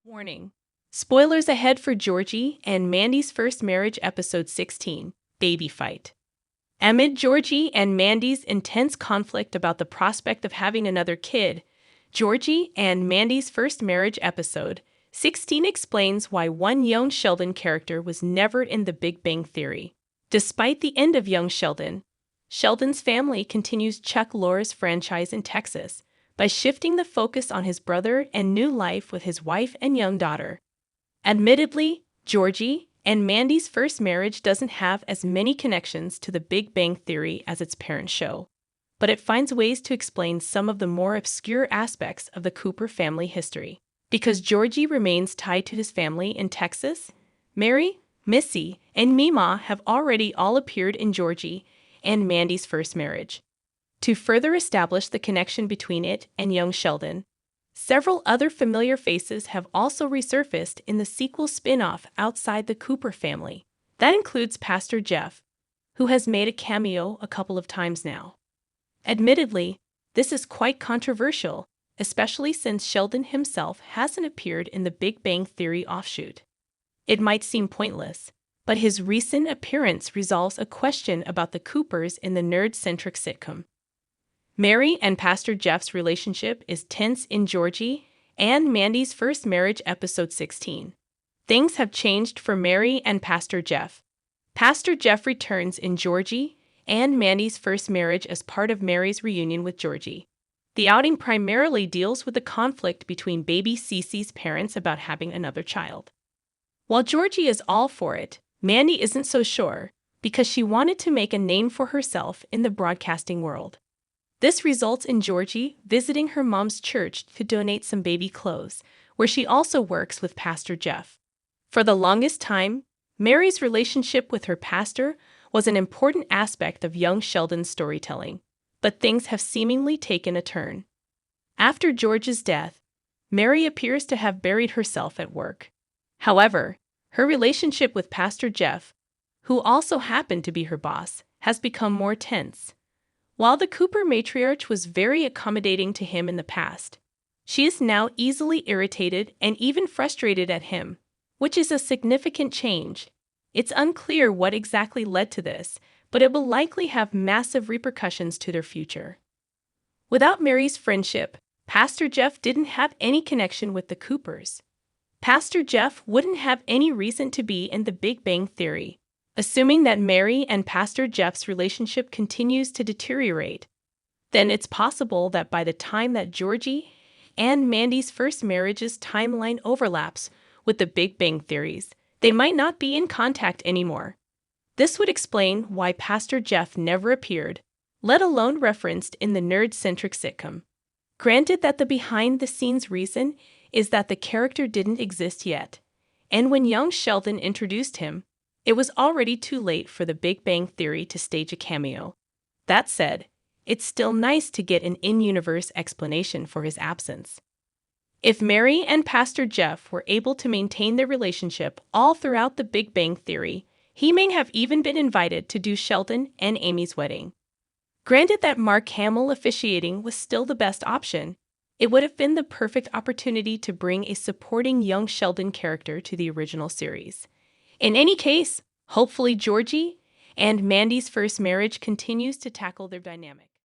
Warning. Spoilers ahead for Georgie and Mandy's first marriage, episode 16, Baby Fight. Amid Georgie and Mandy's intense conflict about the prospect of having another kid, Georgie and Mandy's first marriage, episode 16, explains why one young Sheldon character was never in the Big Bang Theory. Despite the end of young Sheldon, Sheldon's family continues Chuck Lorre's franchise in Texas by shifting the focus on his brother and new life with his wife and young daughter. Admittedly, Georgie and Mandy's first marriage doesn't have as many connections to the Big Bang Theory as its parent show, but it finds ways to explain some of the more obscure aspects of the Cooper family history. Because Georgie remains tied to his family in Texas, Mary, Missy, and Mima have already all appeared in Georgie and Mandy's first marriage. To further establish the connection between it and young Sheldon, several other familiar faces have also resurfaced in the sequel spin-off outside the Cooper family. That includes Pastor Jeff, who has made a cameo a couple of times now. Admittedly, this is quite controversial, especially since Sheldon himself hasn't appeared in the Big Bang Theory offshoot. It might seem pointless, but his recent appearance resolves a question about the Coopers in the nerd-centric sitcom. Mary and Pastor Jeff's relationship is tense in Georgie and Mandy's first marriage, episode 16. Things have changed for Mary and Pastor Jeff. Pastor Jeff returns in Georgie and Mandy's first marriage as part of Mary's reunion with Georgie. The outing primarily deals with the conflict between baby Cece's parents about having another child. While Georgie is all for it, Mandy isn't so sure because she wanted to make a name for herself in the broadcasting world. This results in Georgie visiting her mom's church to donate some baby clothes, where she also works with Pastor Jeff. For the longest time, Mary's relationship with her pastor was an important aspect of young Sheldon's storytelling, but things have seemingly taken a turn. After George's death, Mary appears to have buried herself at work. However, her relationship with Pastor Jeff, who also happened to be her boss, has become more tense. While the Cooper matriarch was very accommodating to him in the past, she is now easily irritated and even frustrated at him, which is a significant change. It's unclear what exactly led to this, but it will likely have massive repercussions to their future. Without Mary's friendship, Pastor Jeff didn't have any connection with the Coopers. Pastor Jeff wouldn't have any reason to be in the Big Bang Theory. Assuming that Mary and Pastor Jeff's relationship continues to deteriorate, then it's possible that by the time that Georgie and Mandy's first marriage's timeline overlaps with the Big Bang Theories, they might not be in contact anymore. This would explain why Pastor Jeff never appeared, let alone referenced in the nerd-centric sitcom. Granted that the behind-the-scenes reason is that the character didn't exist yet, and when young Sheldon introduced him, it was already too late for the Big Bang Theory to stage a cameo. That said, it's still nice to get an in-universe explanation for his absence. If Mary and Pastor Jeff were able to maintain their relationship all throughout the Big Bang Theory, he may have even been invited to do Sheldon and Amy's wedding. Granted that Mark Hamill officiating was still the best option, it would have been the perfect opportunity to bring a supporting young Sheldon character to the original series. In any case, hopefully Georgie and Mandy's first marriage continues to tackle their dynamic.